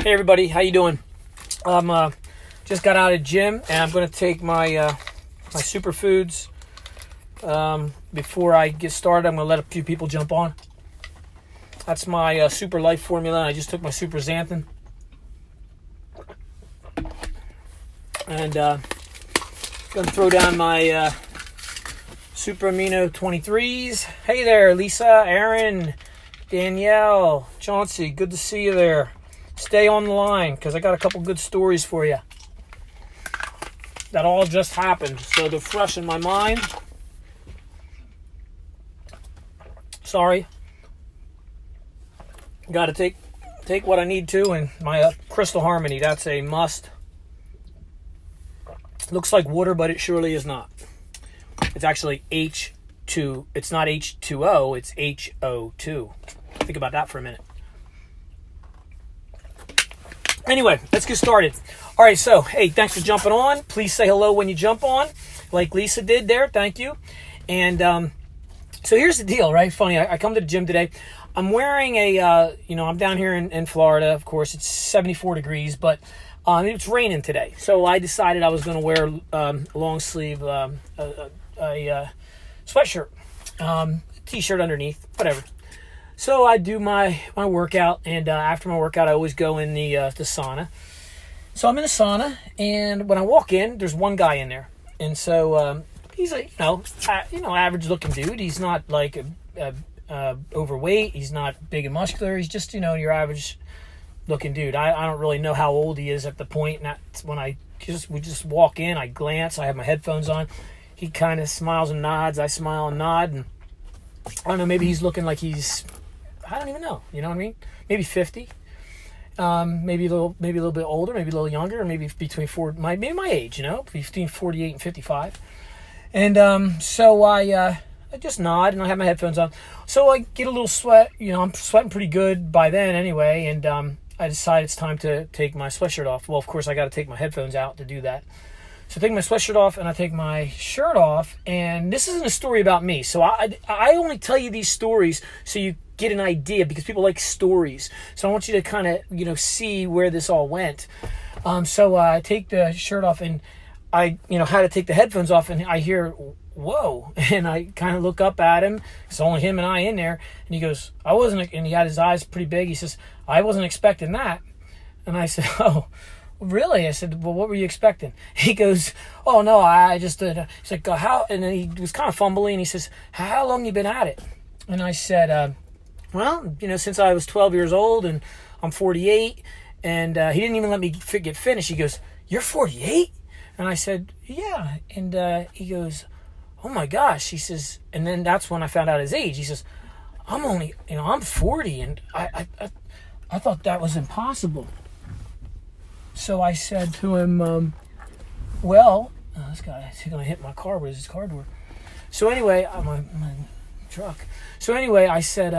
Hey everybody, how you doing? Just got out of gym and I'm going to take my my superfoods. Before I get started, I'm going to let a few people jump on. That's my Super Life formula. I just took my Super Xanthan. And going to throw down my Super Amino 23s. Hey there, Lisa, Aaron, Danielle, Chauncey, good to see you there. Stay on the line because I got a couple good stories for you. That all just happened, so they're fresh in my mind. Sorry. Got to take what I need to, and my Crystal Harmony, that's a must. Looks like water, but it surely is not. It's actually H2. It's not H2O, it's HO2. Think about that for a minute. Anyway, let's get started. All right, so, hey, thanks for jumping on. Please say hello when you jump on, like Lisa did there. Thank you. And so here's the deal, right? Funny, I come to the gym today. I'm wearing I'm down here in Florida. Of course, it's 74 degrees, but it's raining today. So I decided I was going to wear a long sleeve sweatshirt, t-shirt underneath, whatever. So I do my workout, and after my workout, I always go in the sauna. So I'm in the sauna, and when I walk in, there's one guy in there, and so he's a average looking dude. He's not like overweight. He's not big and muscular. He's just your average looking dude. I don't really know how old he is at the point. And that's when we just walk in. I glance. I have my headphones on. He kind of smiles and nods. I smile and nod, and I don't know. Maybe he's looking like he's. I don't even know. You know what I mean? Maybe 50. Maybe a little bit older, maybe a little younger, or maybe between maybe my age, between 48 and 55. And so I just nod, and I have my headphones on. So I get a little sweat. I'm sweating pretty good by then anyway, and I decide it's time to take my sweatshirt off. Well, of course, I got to take my headphones out to do that. So I take my sweatshirt off, and I take my shirt off, and this isn't a story about me. So I only tell you these stories so you get an idea, because people like stories. So I want you to kind of, see where this all went. So I take the shirt off, and I, had to take the headphones off, and I hear, whoa. And I kind of look up at him. It's only him and I in there. And he goes, and he had his eyes pretty big. He says, I wasn't expecting that. And I said, oh, really? I said, well, what were you expecting? He goes, oh, no, I just did. He's like, how? And then he was kind of fumbling. He says, how long you been at it? And I said, well, since I was 12 years old, and I'm 48, and he didn't even let me get finished. He goes, you're 48? And I said, yeah. And he goes, oh my gosh. He says, and then that's when I found out his age. He says, I'm 40, and I thought that was impossible. So I said to him, this guy is going to hit my car with his car door. So anyway, my truck. So anyway, I said,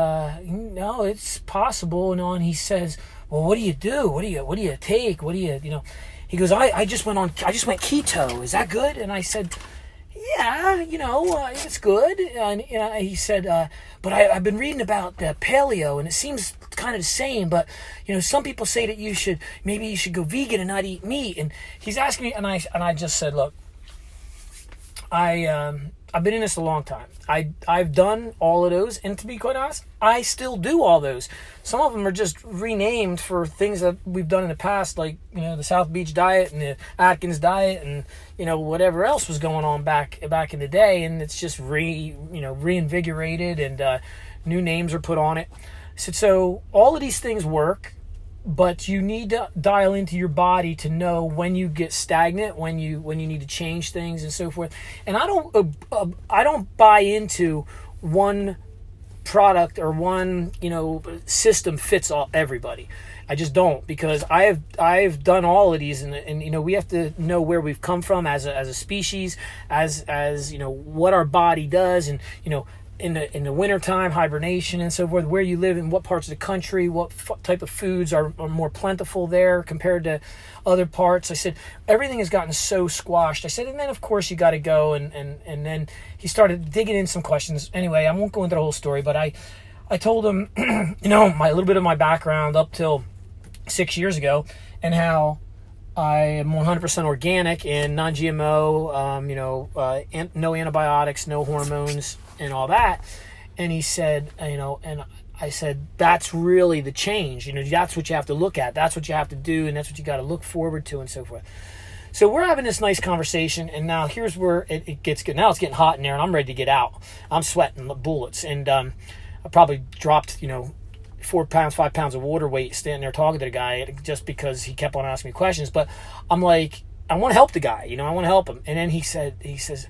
no, it's possible. And he says, well, what do you do? What do you take? What do you? He goes, I just went keto. Is that good? And I said, yeah, it's good. And he said, but I've been reading about paleo, and it seems kind of the same. But some people say that you should go vegan and not eat meat. And he's asking me, and I just said, look, I've been in this a long time. I've done all of those, and to be quite honest, I still do all those. Some of them are just renamed for things that we've done in the past, like the South Beach diet and the Atkins diet, and whatever else was going on back in the day, and it's just reinvigorated, and new names are put on it. So all of these things work, but you need to dial into your body to know when you get stagnant, when you need to change things, and so forth. And I don't buy into one product or one system fits everybody. I just don't, because I've done all of these, and we have to know where we've come from as a species, as what our body does, and in the wintertime, hibernation and so forth, where you live, in what parts of the country, what type of foods are more plentiful there compared to other parts. I said, everything has gotten so squashed. I said, and then of course you got to go, and then he started digging in some questions. Anyway, I won't go into the whole story, but I told him, my little bit of my background up till 6 years ago, and how I am 100% organic and non-GMO, no antibiotics, no hormones, and all that. And he said, and I said, that's really the change. That's what you have to look at. That's what you have to do, and that's what you got to look forward to, and so forth. So we're having this nice conversation, and now here's where it gets good. Now it's getting hot in there, and I'm ready to get out. I'm sweating bullets, and I probably dropped, 4 pounds, 5 pounds of water weight standing there talking to the guy just because he kept on asking me questions. But I'm like, I want to help the guy, I want to help him. And then he says,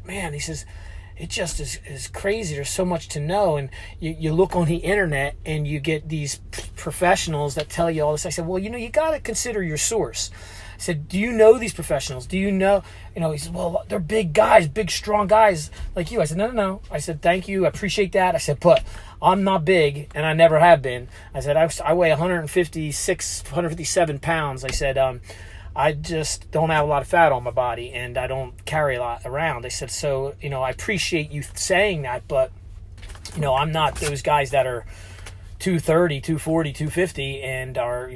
man, it just is crazy. There's so much to know. And you look on the internet and you get these professionals that tell you all this. I said, well, you got to consider your source. I said, do you know these professionals? Do you know, he said, well, they're big guys, big, strong guys like you. I said, no. I said, thank you. I appreciate that. I said, but I'm not big, and I never have been. I said, I weigh 157 pounds. I said, I just don't have a lot of fat on my body, and I don't carry a lot around. I said, so, I appreciate you saying that, but, I'm not those guys that are 230, 240, 250 and are,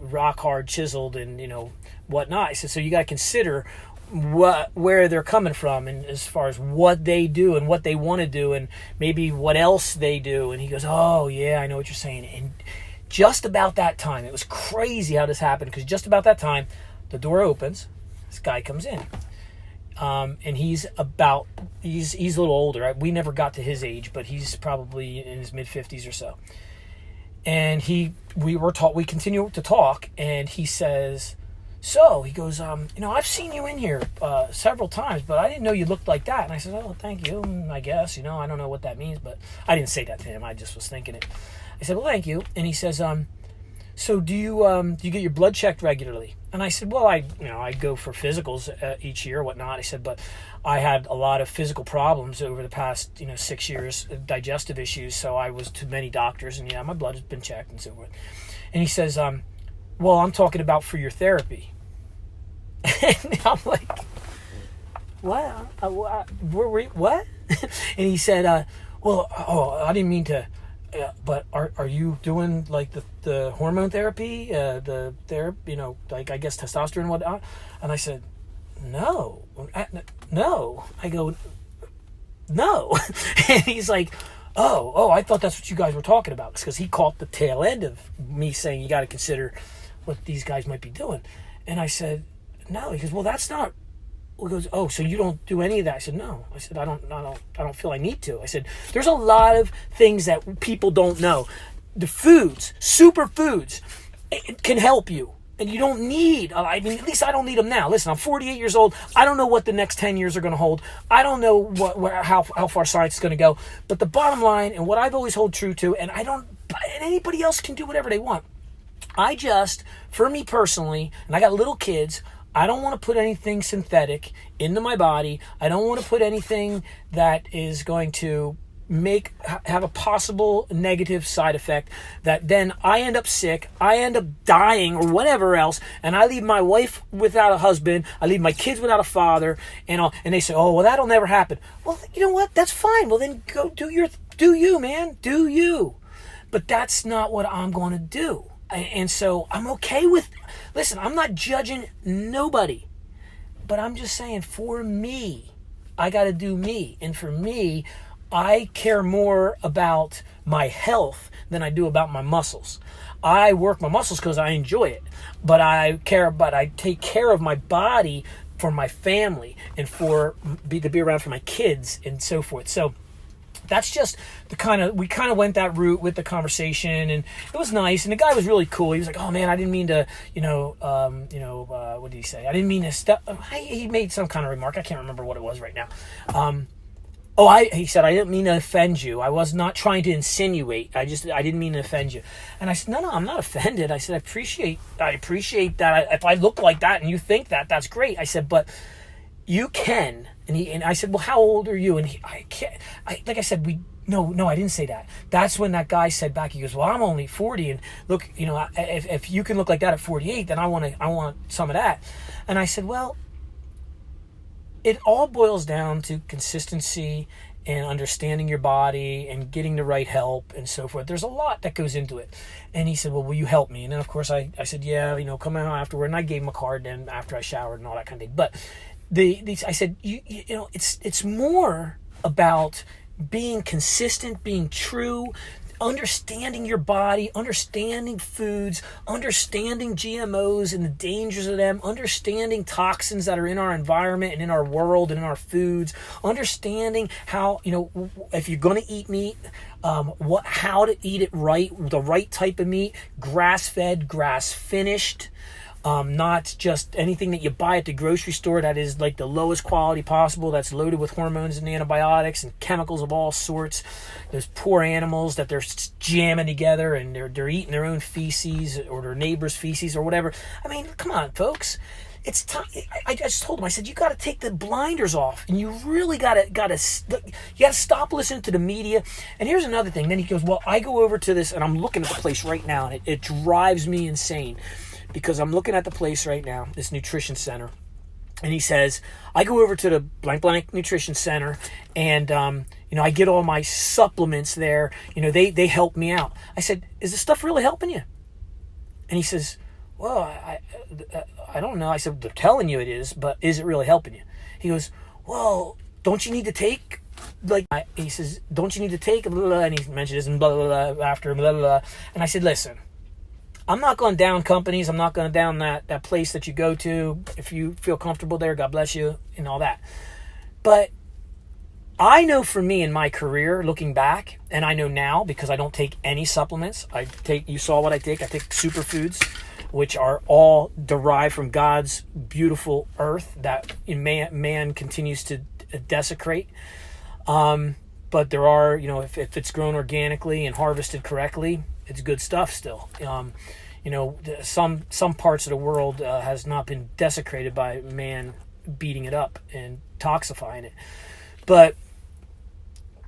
rock hard chiseled and, whatnot. I said, so you got to consider where they're coming from, and as far as what they do and what they want to do and maybe what else they do. And he goes, oh yeah, I know what you're saying. And just about that time, it was crazy how this happened, because just about that time, the door opens, this guy comes in. And he's a little older. We never got to his age, but he's probably in his mid-50s or so. And we continue to talk, and he says, so he goes, I've seen you in here several times, but I didn't know you looked like that. And I said, oh, thank you. I guess, I don't know what that means, but I didn't say that to him. I just was thinking it. I said, well, thank you. And he says, so do you get your blood checked regularly? And I said, well, I go for physicals each year, whatnot. I said, but I had a lot of physical problems over the past, 6 years, digestive issues. So I was to many doctors, and my blood has been checked and so forth. And he says, well, I'm talking about for your therapy. And I'm like, what? What? And he said, I didn't mean to. But are you doing like the hormone therapy, I guess testosterone and whatnot? And I said, no. I go, no. And he's like, oh, I thought that's what you guys were talking about, because he caught the tail end of me saying you got to consider what these guys might be doing. And I said, no. He goes, well, that's not. He goes, oh, so you don't do any of that? I said, no. I said, I don't feel I need to. I said, there's a lot of things that people don't know. The foods, superfoods, it can help you. And you don't need, at least I don't need them now. Listen, I'm 48 years old. I don't know what the next 10 years are going to hold. I don't know how far science is going to go. But the bottom line, and what I've always held true to, and anybody else can do whatever they want. For me personally, and I got little kids, I don't want to put anything synthetic into my body. I don't want to put anything that is going to have a possible negative side effect that then I end up sick, I end up dying or whatever else, and I leave my wife without a husband, I leave my kids without a father, and they say, oh, well, that'll never happen. Well, you know what? That's fine. Well, then go do you, man. Do you. But that's not what I'm going to do. And so I'm okay with, listen, I'm not judging nobody, but I'm just saying, for me, I got to do me. And for me, I care more about my health than I do about my muscles. I work my muscles because I enjoy it, but I take care of my body for my family and to be around for my kids and so forth. So that's just we kind of went that route with the conversation, and it was nice. And the guy was really cool. He was like, oh man, I didn't mean to, what did he say? I didn't mean to he made some kind of remark. I can't remember what it was right now. He said, I didn't mean to offend you. I was not trying to insinuate. I didn't mean to offend you. And I said, no, I'm not offended. I said, I appreciate that. If I look like that and you think that, that's great. I said, but you can. And I said, well, how old are you? And I didn't say that. That's when that guy said back, he goes, well, I'm only 40. And look, if you can look like that at 48, then I want some of that. And I said, well, it all boils down to consistency and understanding your body and getting the right help and so forth. There's a lot that goes into it. And he said, well, will you help me? And then, of course, I said, yeah, come out afterward. And I gave him a card then after I showered and all that kind of thing. But I said, it's more about being consistent, being true, understanding your body, understanding foods, understanding GMOs and the dangers of them, understanding toxins that are in our environment and in our world and in our foods, understanding how, if you're going to eat meat, how to eat it right, the right type of meat, grass-fed, grass-finished, not just anything that you buy at the grocery store that is like the lowest quality possible, that's loaded with hormones and antibiotics and chemicals of all sorts. Those poor animals that they're jamming together and they're eating their own feces or their neighbor's feces or whatever. I mean, come on, folks. It's time. I just told him, I said, you got to take the blinders off, and you really got to stop listening to the media. And here's another thing. Then he goes, well, I go over to this, and I'm looking at the place right now, and it drives me insane. Because I'm looking at the place right now, this nutrition center, and he says, I go over to the blank blank nutrition center, and I get all my supplements there. They help me out. I said, is this stuff really helping you? And he says, well, I don't know. I said, they're telling you it is, but is it really helping you? He goes, well, don't you need to take he says, don't you need to take blah, blah, and he mentioned this and blah blah blah after blah blah blah. And I said, listen, I'm not going down companies. I'm not going down that place that you go to. If you feel comfortable there, God bless you and all that. But I know for me in my career, looking back, and I know now because I don't take any supplements. You saw what I take. I take superfoods, which are all derived from God's beautiful earth that man continues to desecrate. But there are, if it's grown organically and harvested correctly, it's good stuff still. Some parts of the world has not been desecrated by man beating it up and toxifying it. But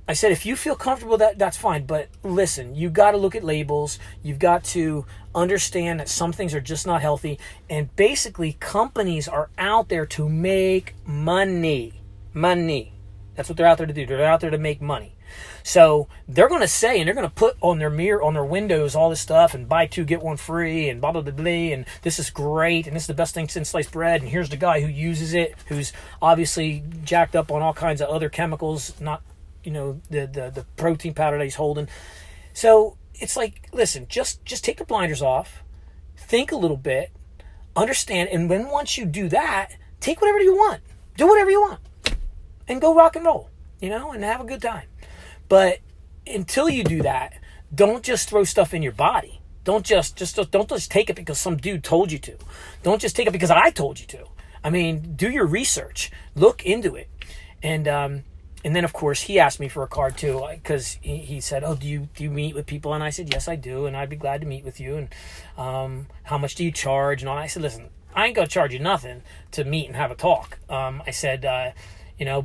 I said, if you feel comfortable, that's fine. But listen, you got to look at labels. You've got to understand that some things are just not healthy. And basically, companies are out there to make money. Money. That's what they're out there to do. They're out there to make money. So they're going to say, and they're going to put on their mirror, on their windows, all this stuff, and buy 2 get 1 free, and blah blah blah blah, and this is great, and this is the best thing since sliced bread, and here's the guy who uses it, who's obviously jacked up on all kinds of other chemicals, not the protein powder that he's holding. So it's like, listen, just take the blinders off, think a little bit, understand, and once you do that, take whatever you want, do whatever you want, and go rock and roll, and have a good time. But until you do that, don't just throw stuff in your body. Don't just take it because some dude told you to. Don't just take it because I told you to. I mean, do your research, look into it, and then of course he asked me for a card too because he said, "Oh, do you meet with people?" And I said, "Yes, I do, and I'd be glad to meet with you." And how much do you charge? And all. I said, "Listen, I ain't gonna charge you nothing to meet and have a talk." I said.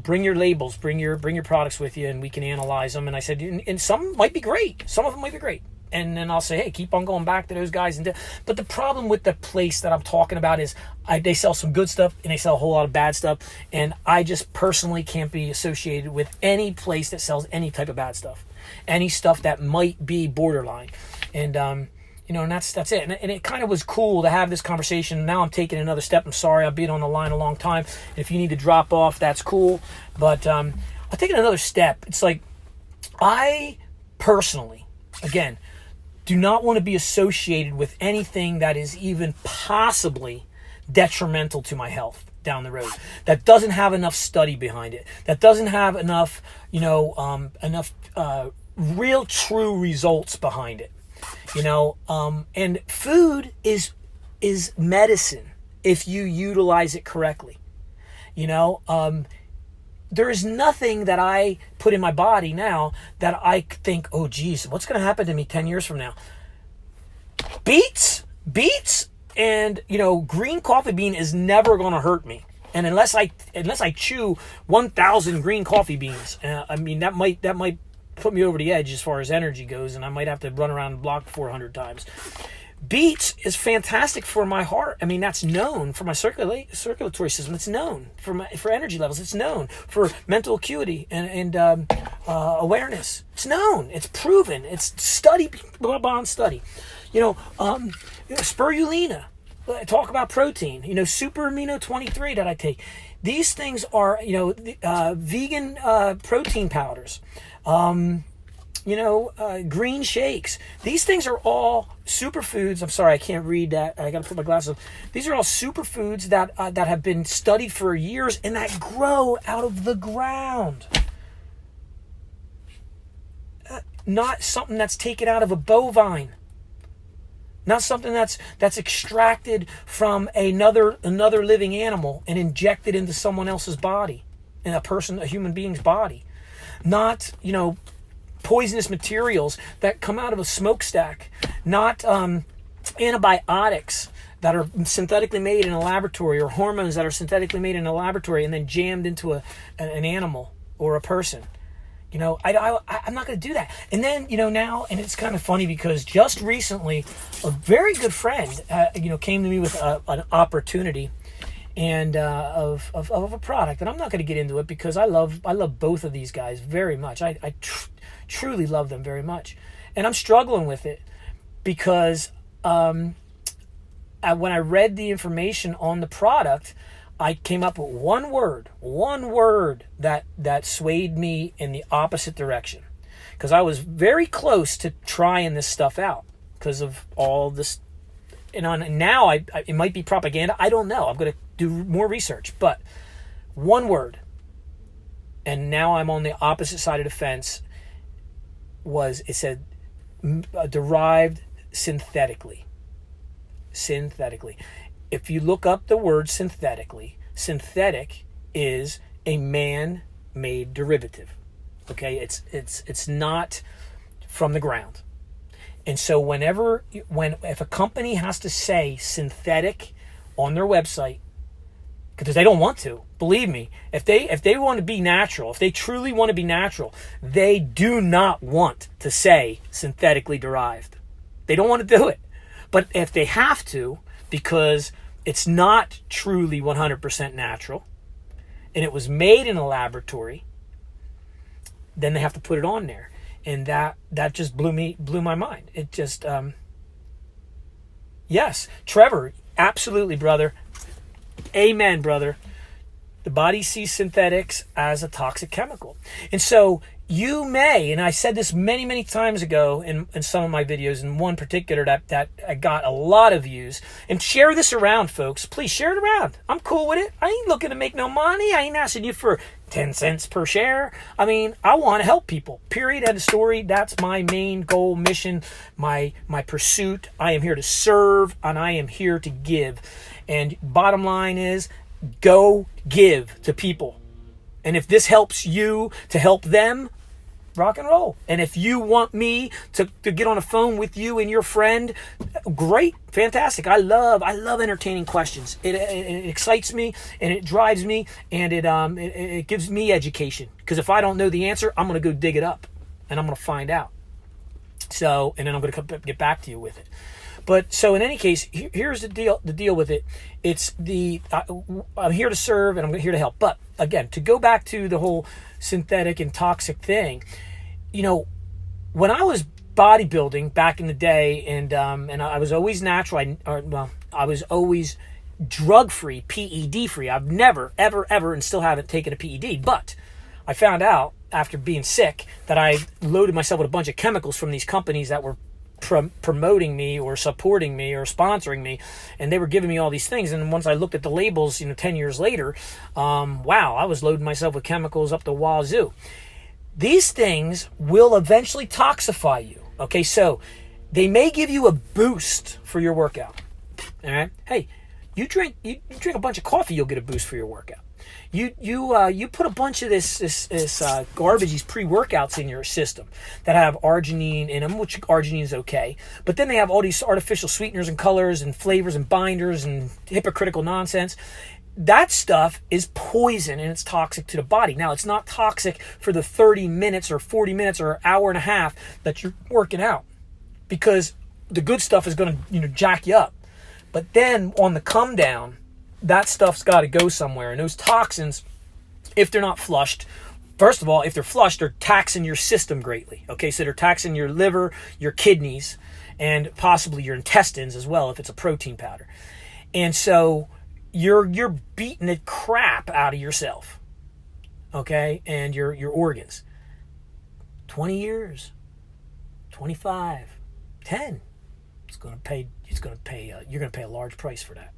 Bring your labels, bring your products with you, and we can analyze them. And I said, and some might be great. Some of them might be great. And then I'll say, hey, keep on going back to those guys. But the problem with the place that I'm talking about is they sell some good stuff and they sell a whole lot of bad stuff. And I just personally can't be associated with any place that sells any type of bad stuff, any stuff that might be borderline. And and that's it. And it kind of was cool to have this conversation. Now I'm taking another step. I'm sorry, I've been on the line a long time. If you need to drop off, that's cool. But I'll take it another step. It's like, I personally, again, do not want to be associated with anything that is even possibly detrimental to my health down the road, that doesn't have enough study behind it, that doesn't have enough, real true results behind it. And food is medicine if you utilize it correctly. There is nothing that I put in my body now that I think, oh geez, what's going to happen to me 10 years from now? Beets, and green coffee bean is never going to hurt me. And unless I chew 1,000 green coffee beans, that might put me over the edge as far as energy goes, and I might have to run around the block 400 times. Beets is fantastic for my heart. I mean, that's known for my circulatory system. It's known for energy levels. It's known for mental acuity and awareness. It's known. It's proven. It's study beyond study. Spirulina. Talk about protein. Super amino 23 that I take. These things are vegan protein powders. Green shakes. These things are all superfoods. I'm sorry, I can't read that. I got to put my glasses on. These are all superfoods that have been studied for years and that grow out of the ground. Not something that's taken out of a bovine. Not something that's extracted from another living animal and injected into someone else's body, in a human being's body. Not, poisonous materials that come out of a smokestack, not antibiotics that are synthetically made in a laboratory, or hormones that are synthetically made in a laboratory and then jammed into an animal or a person. I'm not going to do that. And then, now, and it's kind of funny because just recently, a very good friend, came to me with an opportunity and of a product, and I'm not going to get into it because I love both of these guys very much. I truly love them very much, and I'm struggling with it because when I read the information on the product, I came up with one word that swayed me in the opposite direction, because I was very close to trying this stuff out because of all this. And now it might be propaganda. I don't know. I'm going to do more research, but one word, and now I'm on the opposite side of the fence. It said derived synthetically. Synthetically. If you look up the word synthetically, synthetic is a man-made derivative. Okay, it's not from the ground. And so if a company has to say synthetic on their website, because they don't want to, believe me, if they want to be natural, if they truly want to be natural, they do not want to say synthetically derived. They don't want to do it. But if they have to, because it's not truly 100% natural, and it was made in a laboratory, then they have to put it on there. And that just blew my mind. It just, yes, Trevor, absolutely, brother. Amen, brother. The body sees synthetics as a toxic chemical. And so you may, and I said this many, many times ago in some of my videos, in one particular that I got a lot of views, and share this around, folks. Please share it around. I'm cool with it. I ain't looking to make no money. I ain't asking you for 10 cents per share. I mean, I want to help people. Period. End of story. That's my main goal, mission, my pursuit. I am here to serve, and I am here to give. And bottom line is, go give to people. And if this helps you to help them, rock and roll. And if you want me to get on a phone with you and your friend, great, fantastic. I love entertaining questions. It excites me, and it drives me, and it gives me education. Because if I don't know the answer, I'm going to go dig it up, and I'm going to find out. So, and then I'm going to get back to you with it. But so in any case, here's the deal. The deal with it, it's I'm here to serve and I'm here to help. But again, to go back to the whole synthetic and toxic thing, when I was bodybuilding back in the day, and I was always natural. I was always drug-free, PED-free. I've never, ever, ever, and still haven't taken a PED. But I found out after being sick that I loaded myself with a bunch of chemicals from these companies that were promoting me or supporting me or sponsoring me, and they were giving me all these things. And once I looked at the labels 10 years later, wow, I was loading myself with chemicals up the wazoo. These things will eventually toxify you. Okay, so they may give you a boost for your workout. All right, hey, you drink a bunch of coffee, you'll get a boost for your workout. You put a bunch of this garbage, these pre-workouts in your system that have arginine in them, which arginine is okay, but then they have all these artificial sweeteners and colors and flavors and binders and hypocritical nonsense. That stuff is poison, and it's toxic to the body. Now, it's not toxic for the 30 minutes or 40 minutes or an hour and a half that you're working out, because the good stuff is going to, jack you up. But then on the come down, that stuff's got to go somewhere. And those toxins, if they're not flushed, first of all, if they're flushed, they're taxing your system greatly. Okay, so they're taxing your liver, your kidneys, and possibly your intestines as well if it's a protein powder. And so you're beating the crap out of yourself, okay, and your organs. 20 years, 25, 10. You're going to pay a large price for that.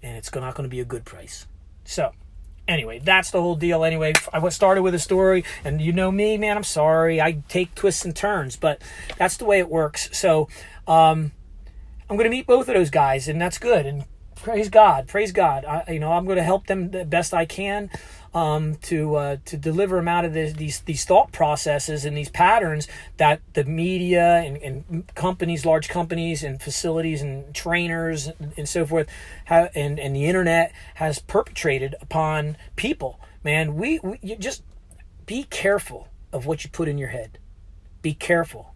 And it's not going to be a good price. So, anyway, that's the whole deal. Anyway, I started with a story, and you know me, man, I'm sorry. I take twists and turns, but that's the way it works. So, I'm going to meet both of those guys, and that's good. And praise God. I'm going to help them the best I can to deliver them out of these thought processes and these patterns that the media and companies, large companies and facilities and trainers and so forth and the internet has perpetrated upon people. Man, you just be careful of what you put in your head. Be careful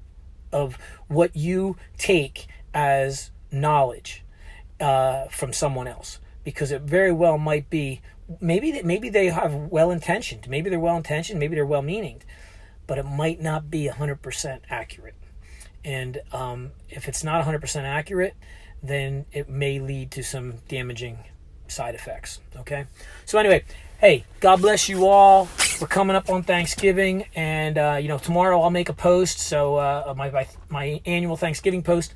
of what you take as knowledge from someone else, because it very well might be maybe they have well-intentioned, maybe they're well-intentioned, maybe they're well-meaning, but it might not be 100% accurate. And if it's not 100% accurate, then it may lead to some damaging side effects. Okay, so anyway, hey, God bless you all. We're coming up on Thanksgiving, and tomorrow I'll make a post. So my annual Thanksgiving post.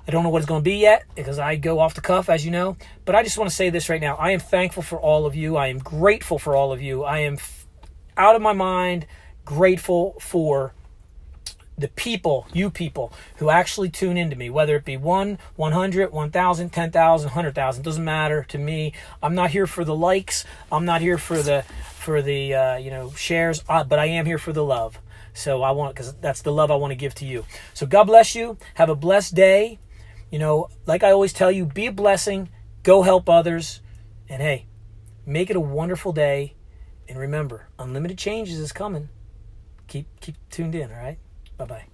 I don't know what it's going to be yet because I go off the cuff, as you know. But I just want to say this right now. I am thankful for all of you. I am grateful for all of you. I am out of my mind grateful for the people, you people, who actually tune into me, whether it be 1, 100, 1,000, 10,000, 100,000. Doesn't matter to me. I'm not here for the likes. I'm not here for the shares, but I am here for the love. So because that's the love I want to give to you. So God bless you. Have a blessed day. Like I always tell you, be a blessing, go help others, and hey, make it a wonderful day. And remember, unlimited changes is coming. Keep tuned in, all right? Bye-bye.